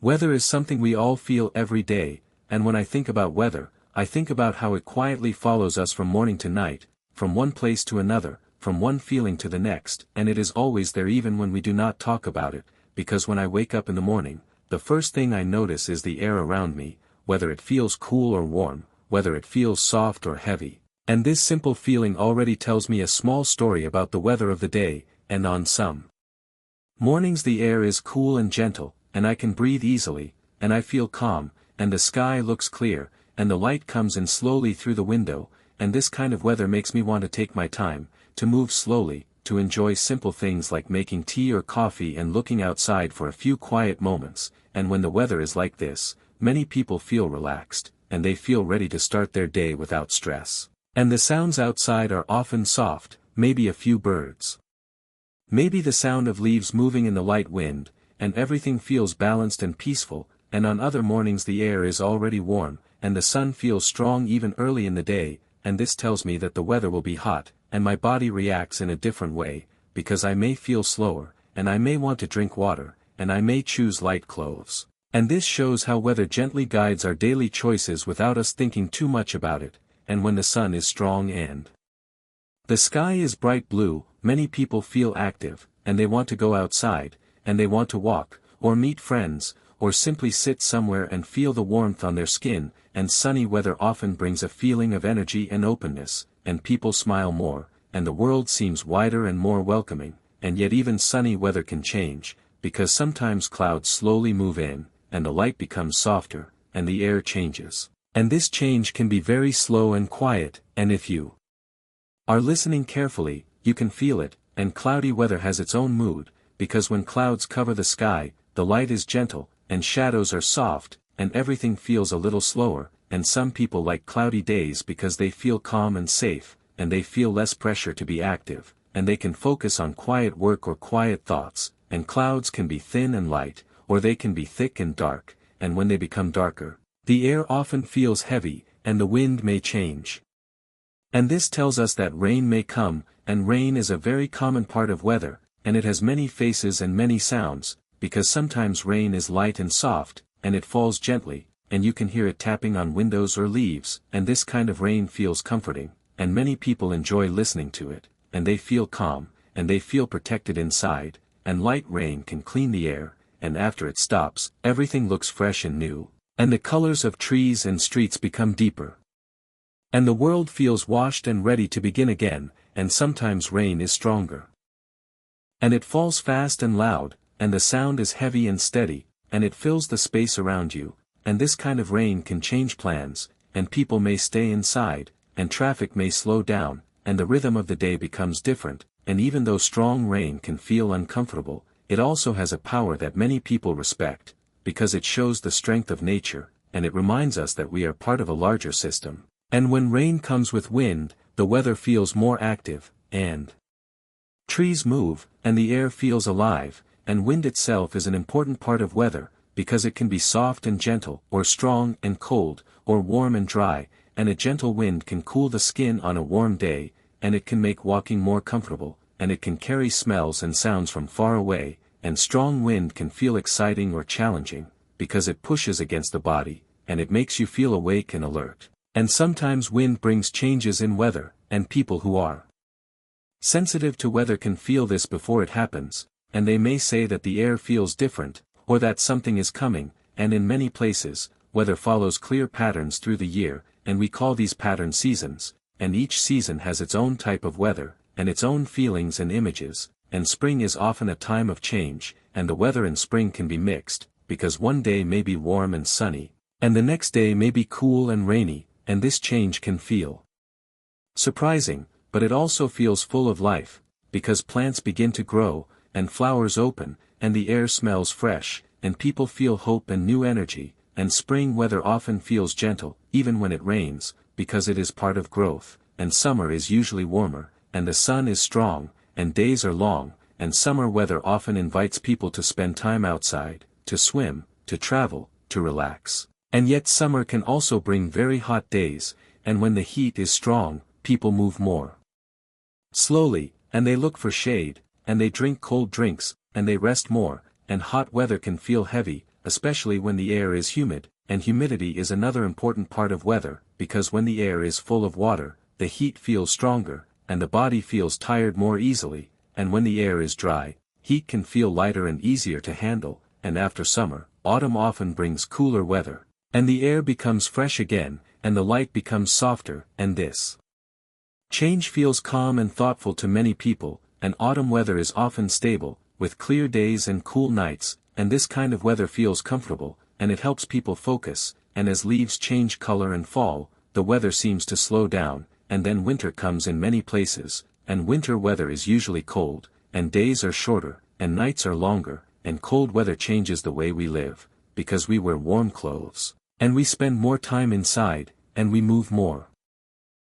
Weather is something we all feel every day, and when I think about weather, I think about how it quietly follows us from morning to night, from one place to another, from one feeling to the next, and it is always there even when we do not talk about it, because when I wake up in the morning, the first thing I notice is the air around me, whether it feels cool or warm, whether it feels soft or heavy. And this simple feeling already tells me a small story about the weather of the day, and on some mornings the air is cool and gentle, and I can breathe easily, and I feel calm, and the sky looks clear, and the light comes in slowly through the window, and this kind of weather makes me want to take my time, to move slowly, to enjoy simple things like making tea or coffee and looking outside for a few quiet moments, and when the weather is like this, many people feel relaxed, and they feel ready to start their day without stress. And the sounds outside are often soft, maybe a few birds. Maybe the sound of leaves moving in the light wind, and everything feels balanced and peaceful, and on other mornings the air is already warm, and the sun feels strong even early in the day, and this tells me that the weather will be hot, and my body reacts in a different way, because I may feel slower, and I may want to drink water, and I may choose light clothes. And this shows how weather gently guides our daily choices without us thinking too much about it, and when the sun is strong and the sky is bright blue, many people feel active, and they want to go outside, and they want to walk, or meet friends, or simply sit somewhere and feel the warmth on their skin, and sunny weather often brings a feeling of energy and openness, and people smile more, and the world seems wider and more welcoming, and yet even sunny weather can change, because sometimes clouds slowly move in, and the light becomes softer, and the air changes. And this change can be very slow and quiet, and if you are listening carefully, you can feel it, and cloudy weather has its own mood, because when clouds cover the sky, the light is gentle, and shadows are soft, and everything feels a little slower, and some people like cloudy days because they feel calm and safe, and they feel less pressure to be active, and they can focus on quiet work or quiet thoughts, and clouds can be thin and light, or they can be thick and dark, and when they become darker, the air often feels heavy, and the wind may change. And this tells us that rain may come, and rain is a very common part of weather, and it has many faces and many sounds, because sometimes rain is light and soft, and it falls gently, and you can hear it tapping on windows or leaves, and this kind of rain feels comforting, and many people enjoy listening to it, and they feel calm, and they feel protected inside, and light rain can clean the air, and after it stops, everything looks fresh and new, and the colors of trees and streets become deeper. And the world feels washed and ready to begin again, and sometimes rain is stronger. And it falls fast and loud, and the sound is heavy and steady, and it fills the space around you, and this kind of rain can change plans, and people may stay inside, and traffic may slow down, and the rhythm of the day becomes different, and even though strong rain can feel uncomfortable, it also has a power that many people respect, because it shows the strength of nature, and it reminds us that we are part of a larger system. And when rain comes with wind, the weather feels more active, and trees move, and the air feels alive, and wind itself is an important part of weather, because it can be soft and gentle, or strong and cold, or warm and dry, and a gentle wind can cool the skin on a warm day, and it can make walking more comfortable, and it can carry smells and sounds from far away, and strong wind can feel exciting or challenging, because it pushes against the body, and it makes you feel awake and alert. And sometimes wind brings changes in weather, and people who are sensitive to weather can feel this before it happens, and they may say that the air feels different, or that something is coming, and in many places, weather follows clear patterns through the year, and we call these patterns seasons, and each season has its own type of weather, and its own feelings and images, and spring is often a time of change, and the weather in spring can be mixed, because one day may be warm and sunny, and the next day may be cool and rainy, and this change can feel surprising, but it also feels full of life, because plants begin to grow, and flowers open, and the air smells fresh, and people feel hope and new energy, and spring weather often feels gentle, even when it rains, because it is part of growth, and summer is usually warmer, and the sun is strong, and days are long, and summer weather often invites people to spend time outside, to swim, to travel, to relax. And yet summer can also bring very hot days, and when the heat is strong, people move more slowly, and they look for shade, and they drink cold drinks, and they rest more, and hot weather can feel heavy, especially when the air is humid, and humidity is another important part of weather, because when the air is full of water, the heat feels stronger, and the body feels tired more easily, and when the air is dry, heat can feel lighter and easier to handle, and after summer, autumn often brings cooler weather, and the air becomes fresh again, and the light becomes softer, and this change feels calm and thoughtful to many people, and autumn weather is often stable, with clear days and cool nights, and this kind of weather feels comfortable, and it helps people focus, and as leaves change color and fall, the weather seems to slow down, and then winter comes in many places, and winter weather is usually cold, and days are shorter, and nights are longer, and cold weather changes the way we live, because we wear warm clothes, and we spend more time inside, and we move more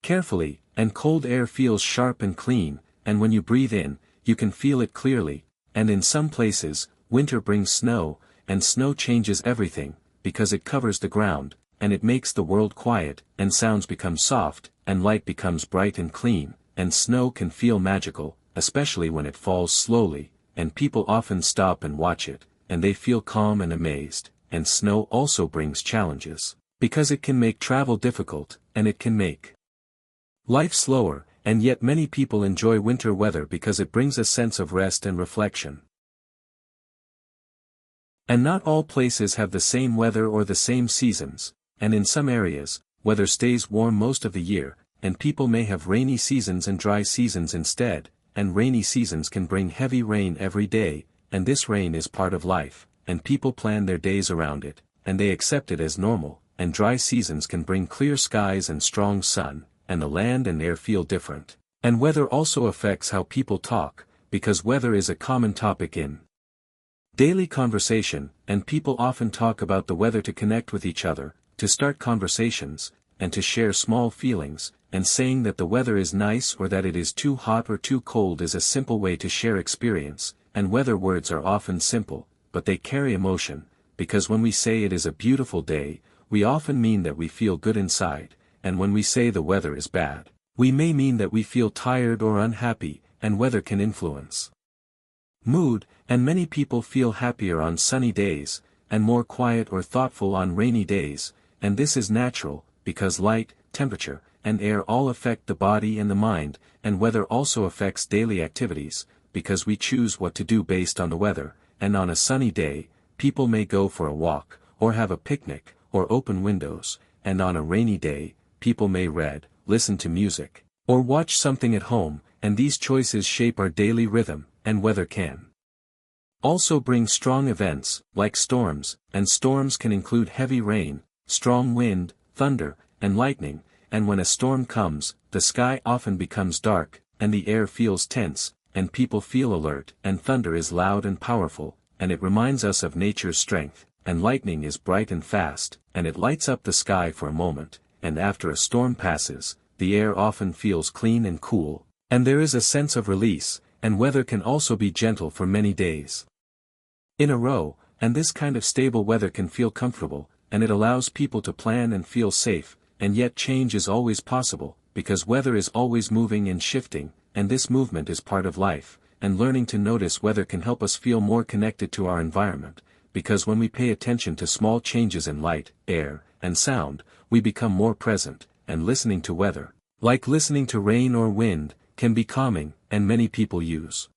carefully, and cold air feels sharp and clean, and when you breathe in, you can feel it clearly, and in some places, winter brings snow, and snow changes everything, because it covers the ground, and it makes the world quiet, and sounds become soft, and light becomes bright and clean, and snow can feel magical, especially when it falls slowly, and people often stop and watch it, and they feel calm and amazed, and snow also brings challenges, because it can make travel difficult, and it can make life slower, and yet many people enjoy winter weather because it brings a sense of rest and reflection. And not all places have the same weather or the same seasons, and in some areas, weather stays warm most of the year, and people may have rainy seasons and dry seasons instead, and rainy seasons can bring heavy rain every day, and this rain is part of life, and people plan their days around it, and they accept it as normal, and dry seasons can bring clear skies and strong sun, and the land and air feel different. And weather also affects how people talk, because weather is a common topic in daily conversation, and people often talk about the weather to connect with each other, to start conversations, and to share small feelings, and saying that the weather is nice or that it is too hot or too cold is a simple way to share experience, and weather words are often simple, but they carry emotion, because when we say it is a beautiful day, we often mean that we feel good inside, and when we say the weather is bad, we may mean that we feel tired or unhappy, and weather can influence mood, and many people feel happier on sunny days, and more quiet or thoughtful on rainy days, and this is natural, because light, temperature, and air all affect the body and the mind, and weather also affects daily activities, because we choose what to do based on the weather, and on a sunny day, people may go for a walk, or have a picnic, or open windows, and on a rainy day, people may read, listen to music, or watch something at home, and these choices shape our daily rhythm, and weather can also bring strong events, like storms, and storms can include heavy rain, strong wind, thunder, and lightning, and when a storm comes, the sky often becomes dark, and the air feels tense, and people feel alert, and thunder is loud and powerful, and it reminds us of nature's strength, and lightning is bright and fast, and it lights up the sky for a moment, and after a storm passes, the air often feels clean and cool, and there is a sense of release, and weather can also be gentle for many days in a row, and this kind of stable weather can feel comfortable, and it allows people to plan and feel safe, and yet change is always possible, because weather is always moving and shifting, and this movement is part of life, and learning to notice weather can help us feel more connected to our environment, because when we pay attention to small changes in light, air, and sound, we become more present, and listening to weather, like listening to rain or wind, can be calming, and many people use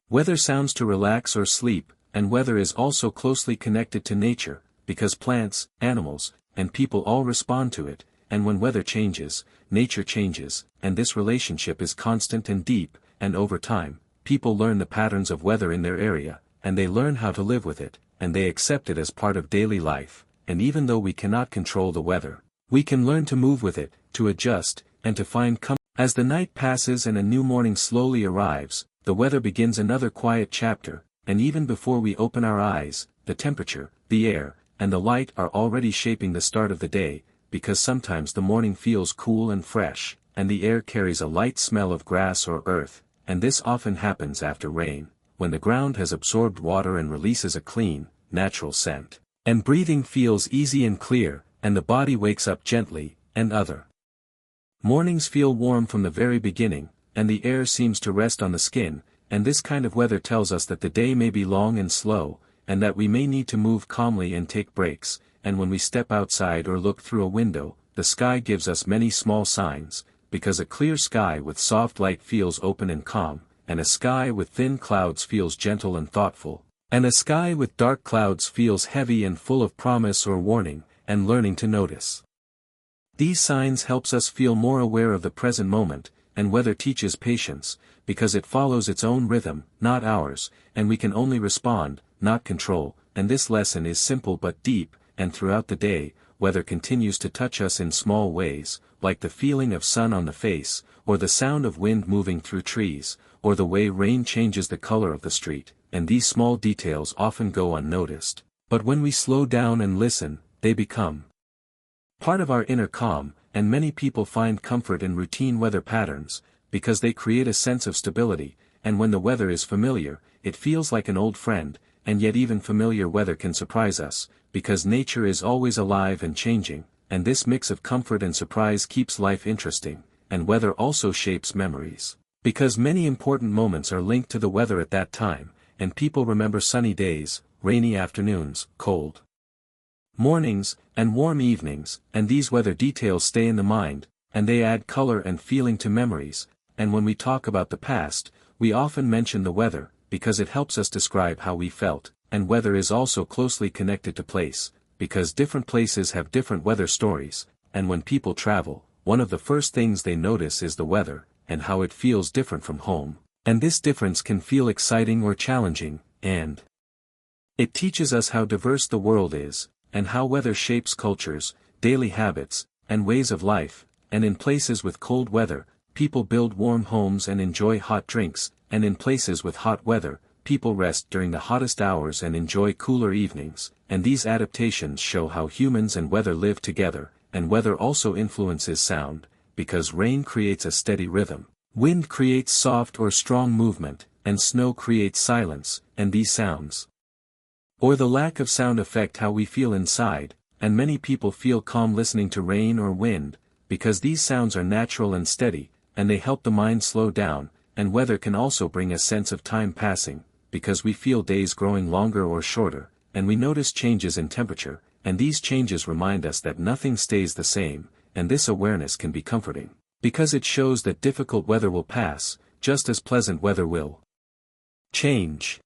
weather sounds to relax or sleep, and weather is also closely connected to nature, because plants, animals, and people all respond to it, and when weather changes, nature changes, and this relationship is constant and deep, and over time, people learn the patterns of weather in their area, and they learn how to live with it, and they accept it as part of daily life, and even though we cannot control the weather, we can learn to move with it, to adjust, and to find comfort. As the night passes and a new morning slowly arrives, the weather begins another quiet chapter, and even before we open our eyes, the temperature, the air, and the light are already shaping the start of the day, because sometimes the morning feels cool and fresh, and the air carries a light smell of grass or earth, and this often happens after rain, when the ground has absorbed water and releases a clean, natural scent, and breathing feels easy and clear, and the body wakes up gently, and other mornings feel warm from the very beginning, and the air seems to rest on the skin, and this kind of weather tells us that the day may be long and slow, and that we may need to move calmly and take breaks, and when we step outside or look through a window, the sky gives us many small signs, because a clear sky with soft light feels open and calm, and a sky with thin clouds feels gentle and thoughtful, and a sky with dark clouds feels heavy and full of promise or warning, and learning to notice. These signs helps us feel more aware of the present moment, and weather teaches patience, because it follows its own rhythm, not ours, and we can only respond, not control, and this lesson is simple but deep, and throughout the day, weather continues to touch us in small ways, like the feeling of sun on the face, or the sound of wind moving through trees, or the way rain changes the color of the street, and these small details often go unnoticed. But when we slow down and listen, they become part of our inner calm, and many people find comfort in routine weather patterns, because they create a sense of stability, and when the weather is familiar, it feels like an old friend, and yet even familiar weather can surprise us, because nature is always alive and changing, and this mix of comfort and surprise keeps life interesting, and weather also shapes memories. Because many important moments are linked to the weather at that time, and people remember sunny days, rainy afternoons, cold mornings, and warm evenings, and these weather details stay in the mind, and they add color and feeling to memories, and when we talk about the past, we often mention the weather, because it helps us describe how we felt, and weather is also closely connected to place, because different places have different weather stories, and when people travel, one of the first things they notice is the weather, and how it feels different from home, and this difference can feel exciting or challenging, and it teaches us how diverse the world is, and how weather shapes cultures, daily habits, and ways of life, and in places with cold weather, people build warm homes and enjoy hot drinks, and in places with hot weather, people rest during the hottest hours and enjoy cooler evenings, and these adaptations show how humans and weather live together, and weather also influences sound, because rain creates a steady rhythm, wind creates soft or strong movement, and snow creates silence, and these sounds or the lack of sound affect how we feel inside, and many people feel calm listening to rain or wind, because these sounds are natural and steady, and they help the mind slow down, and weather can also bring a sense of time passing, because we feel days growing longer or shorter, and we notice changes in temperature, and these changes remind us that nothing stays the same, and this awareness can be comforting, because it shows that difficult weather will pass, just as pleasant weather will change.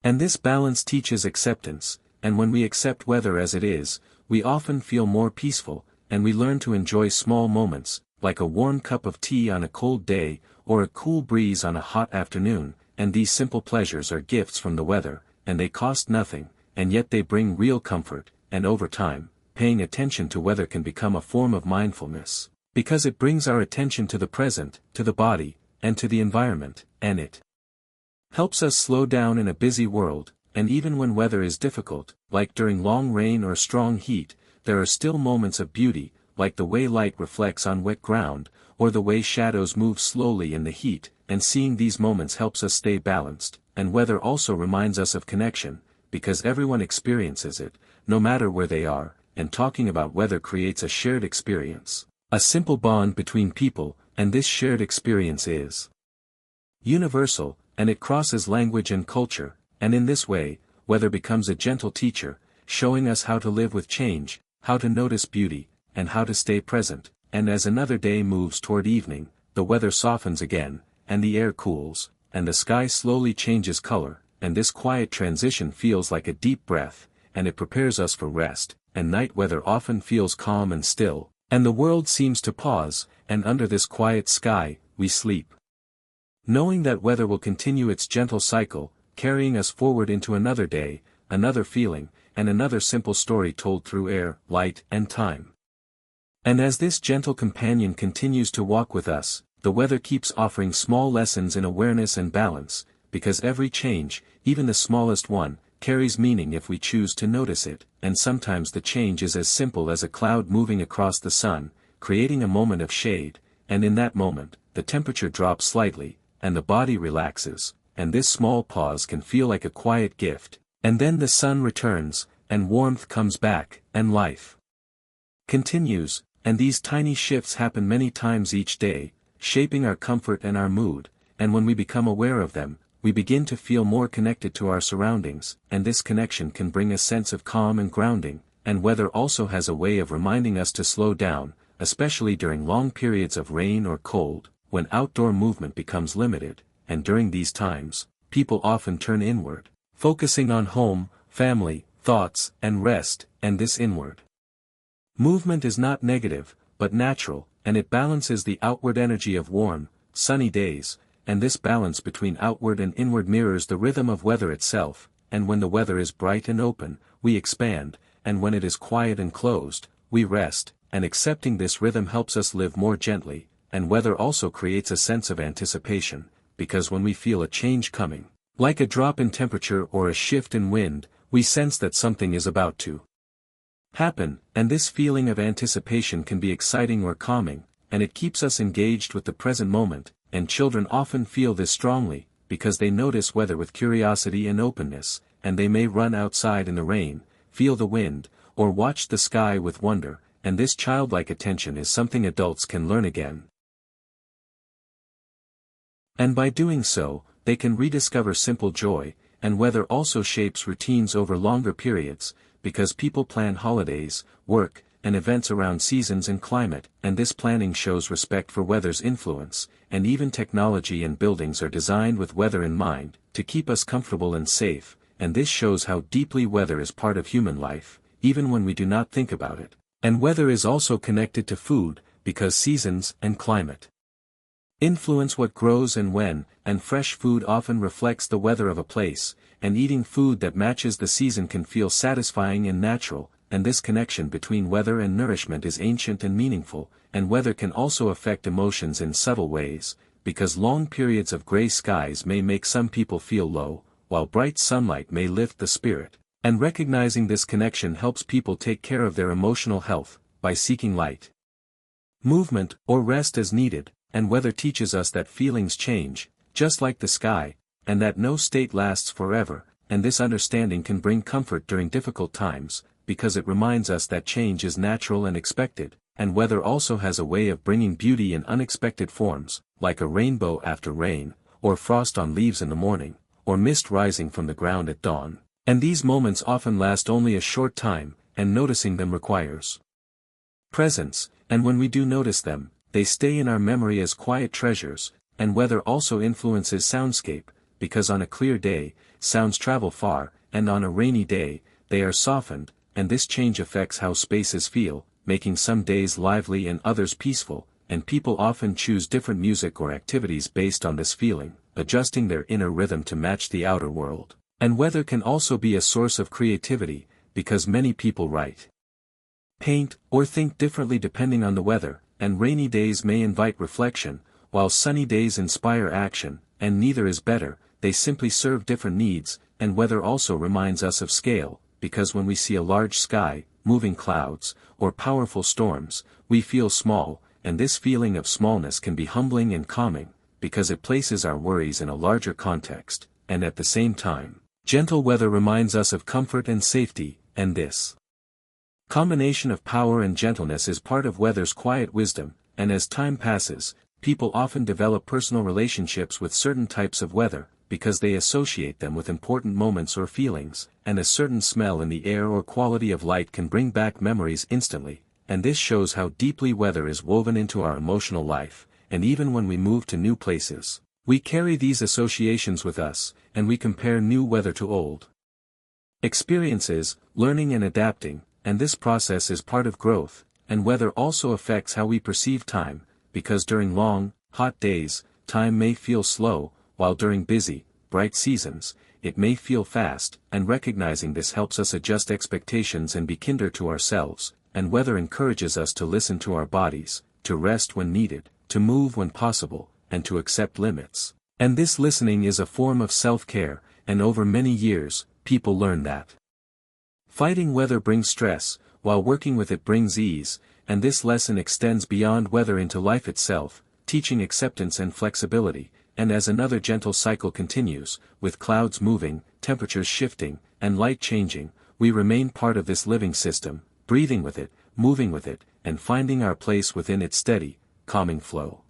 And this balance teaches acceptance, and when we accept weather as it is, we often feel more peaceful, and we learn to enjoy small moments, like a warm cup of tea on a cold day, or a cool breeze on a hot afternoon, and these simple pleasures are gifts from the weather, and they cost nothing, and yet they bring real comfort, and over time, paying attention to weather can become a form of mindfulness, because it brings our attention to the present, to the body, and to the environment, and it helps us slow down in a busy world, and even when weather is difficult, like during long rain or strong heat, there are still moments of beauty, like the way light reflects on wet ground, or the way shadows move slowly in the heat, and seeing these moments helps us stay balanced, and weather also reminds us of connection, because everyone experiences it, no matter where they are, and talking about weather creates a shared experience, a simple bond between people, and this shared experience is universal, and it crosses language and culture, and in this way, weather becomes a gentle teacher, showing us how to live with change, how to notice beauty, and how to stay present, and as another day moves toward evening, the weather softens again, and the air cools, and the sky slowly changes color, and this quiet transition feels like a deep breath, and it prepares us for rest, and night weather often feels calm and still, and the world seems to pause, and under this quiet sky, we sleep, knowing that weather will continue its gentle cycle, carrying us forward into another day, another feeling, and another simple story told through air, light, and time. And as this gentle companion continues to walk with us, the weather keeps offering small lessons in awareness and balance, because every change, even the smallest one, carries meaning if we choose to notice it, and sometimes the change is as simple as a cloud moving across the sun, creating a moment of shade, and in that moment, the temperature drops slightly, and the body relaxes, and this small pause can feel like a quiet gift, and then the sun returns, and warmth comes back, and life continues, and these tiny shifts happen many times each day, shaping our comfort and our mood, and when we become aware of them, we begin to feel more connected to our surroundings, and this connection can bring a sense of calm and grounding, and weather also has a way of reminding us to slow down, especially during long periods of rain or cold, when outdoor movement becomes limited, and during these times, people often turn inward, focusing on home, family, thoughts, and rest, and this inward movement is not negative, but natural, and it balances the outward energy of warm, sunny days, and this balance between outward and inward mirrors the rhythm of weather itself, and when the weather is bright and open, we expand, and when it is quiet and closed, we rest, and accepting this rhythm helps us live more gently, and weather also creates a sense of anticipation, because when we feel a change coming, like a drop in temperature or a shift in wind, we sense that something is about to happen, and this feeling of anticipation can be exciting or calming, and it keeps us engaged with the present moment, and children often feel this strongly, because they notice weather with curiosity and openness, and they may run outside in the rain, feel the wind, or watch the sky with wonder, and this childlike attention is something adults can learn again. And by doing so, they can rediscover simple joy, and weather also shapes routines over longer periods, because people plan holidays, work, and events around seasons and climate, and this planning shows respect for weather's influence, and even technology and buildings are designed with weather in mind, to keep us comfortable and safe, and this shows how deeply weather is part of human life, even when we do not think about it. And weather is also connected to food, because seasons and climate influence what grows and when, and fresh food often reflects the weather of a place, and eating food that matches the season can feel satisfying and natural, and this connection between weather and nourishment is ancient and meaningful, and weather can also affect emotions in subtle ways, because long periods of gray skies may make some people feel low, while bright sunlight may lift the spirit, and recognizing this connection helps people take care of their emotional health, by seeking light, movement, or rest as needed, and weather teaches us that feelings change, just like the sky, and that no state lasts forever, and this understanding can bring comfort during difficult times, because it reminds us that change is natural and expected, and weather also has a way of bringing beauty in unexpected forms, like a rainbow after rain, or frost on leaves in the morning, or mist rising from the ground at dawn, and these moments often last only a short time, and noticing them requires presence, and when we do notice them, they stay in our memory as quiet treasures, and weather also influences soundscape, because on a clear day, sounds travel far, and on a rainy day, they are softened, and this change affects how spaces feel, making some days lively and others peaceful, and people often choose different music or activities based on this feeling, adjusting their inner rhythm to match the outer world. And weather can also be a source of creativity, because many people write, paint, or think differently depending on the weather, and rainy days may invite reflection, while sunny days inspire action, and neither is better, they simply serve different needs, and weather also reminds us of scale, because when we see a large sky, moving clouds, or powerful storms, we feel small, and this feeling of smallness can be humbling and calming, because it places our worries in a larger context, and at the same time, gentle weather reminds us of comfort and safety, and this combination of power and gentleness is part of weather's quiet wisdom, and as time passes, people often develop personal relationships with certain types of weather, because they associate them with important moments or feelings, and a certain smell in the air or quality of light can bring back memories instantly, and this shows how deeply weather is woven into our emotional life, and even when we move to new places, we carry these associations with us, and we compare new weather to old experiences, learning and adapting, and this process is part of growth, and weather also affects how we perceive time, because during long, hot days, time may feel slow, while during busy, bright seasons, it may feel fast, and recognizing this helps us adjust expectations and be kinder to ourselves, and weather encourages us to listen to our bodies, to rest when needed, to move when possible, and to accept limits. And this listening is a form of self-care, and over many years, people learn that fighting weather brings stress, while working with it brings ease, and this lesson extends beyond weather into life itself, teaching acceptance and flexibility, and as another gentle cycle continues, with clouds moving, temperatures shifting, and light changing, we remain part of this living system, breathing with it, moving with it, and finding our place within its steady, calming flow.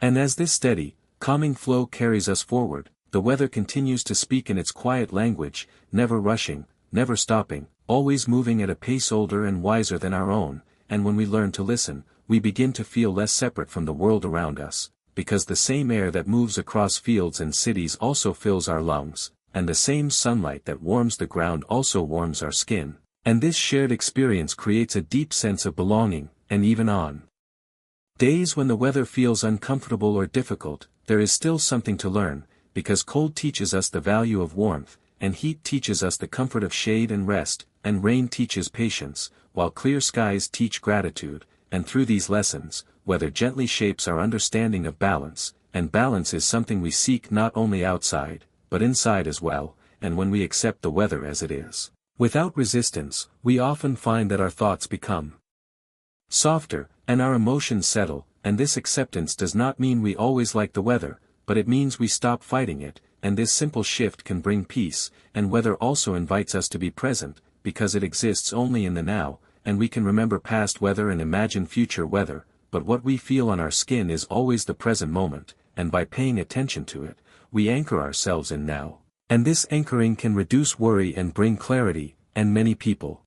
And as this steady, calming flow carries us forward, the weather continues to speak in its quiet language, never rushing, never stopping, always moving at a pace older and wiser than our own, and when we learn to listen, we begin to feel less separate from the world around us, because the same air that moves across fields and cities also fills our lungs, and the same sunlight that warms the ground also warms our skin, and this shared experience creates a deep sense of belonging, and even on days when the weather feels uncomfortable or difficult, there is still something to learn, because cold teaches us the value of warmth, and heat teaches us the comfort of shade and rest, and rain teaches patience, while clear skies teach gratitude, and through these lessons, weather gently shapes our understanding of balance, and balance is something we seek not only outside, but inside as well, and when we accept the weather as it is, without resistance, we often find that our thoughts become softer, and our emotions settle, and this acceptance does not mean we always like the weather, but it means we stop fighting it, and this simple shift can bring peace, and weather also invites us to be present, because it exists only in the now, and we can remember past weather and imagine future weather, but what we feel on our skin is always the present moment, and by paying attention to it, we anchor ourselves in now. And this anchoring can reduce worry and bring clarity, and many people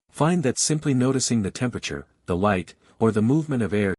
find that simply noticing the temperature, the light, or the movement of air